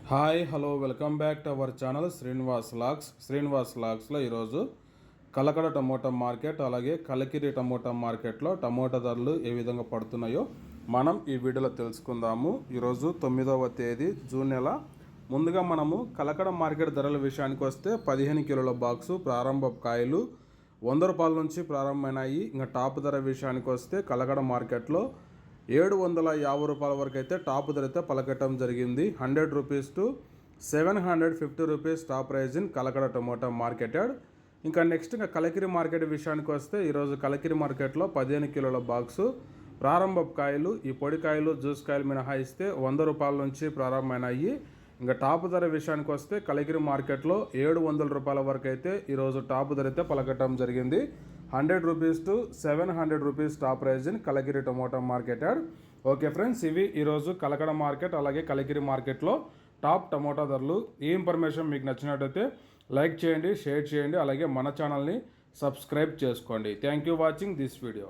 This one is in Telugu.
Hi hello welcome back to our channel Srinivas లాగ్స్లో ఈరోజు కలకడ టమోటా మార్కెట్ అలాగే కలికిరి టమోటా మార్కెట్లో టమోటా ధరలు ఏ విధంగా పడుతున్నాయో మనం ఈ వీడియోలో తెలుసుకుందాము. ఈరోజు 9వ తేదీ జూన్ నెల. ముందుగా మనము కలకడ మార్కెట్ ధరల విషయానికి వస్తే 15 కిలోల బాక్సు ప్రారంభ కాయలు 100 రూపాయల నుంచి ప్రారంభమైనాయి. ఇంకా టాప్ ధర విషయానికి వస్తే కలకడ మార్కెట్లో 750 రూపాయల వరకు అయితే టాప్ ధర అయితే పలకటం జరిగింది. 100 rupees to 750 rupees top prize in Kalakada tomato marketed. ఇంకా నెక్స్ట్ కలికిరి మార్కెట్ విషయానికి వస్తే ఈరోజు కలికిరి మార్కెట్లో 15 కిలోల బాక్సు ప్రారంభ కాయలు, ఈ పొడి కాయలు జ్యూస్ కాయలు మినహాయిస్తే 100 రూపాయల నుంచి ప్రారంభమైనాయి. ఇంకా టాప్ ధర విషయానికి వస్తే కలికిరి మార్కెట్లో 700 రూపాయల వరకు అయితే ఈరోజు టాప్ ధర అయితే పలకటం జరిగింది. 100 rupees to 700 rupees top prize in Kalikiri tomato marketed. Okay friends, ఇవి ఈరోజు కలకడ మార్కెట్ అలాగే కలికిరి మార్కెట్లో టాప్ టమోటా ధరలు. ఈ ఇన్ఫర్మేషన్ మీకు నచ్చినట్టయితే లైక్ చేయండి, షేర్ చేయండి, అలాగే మన ఛానల్ని సబ్స్క్రైబ్ చేసుకోండి. Thank you watching this video.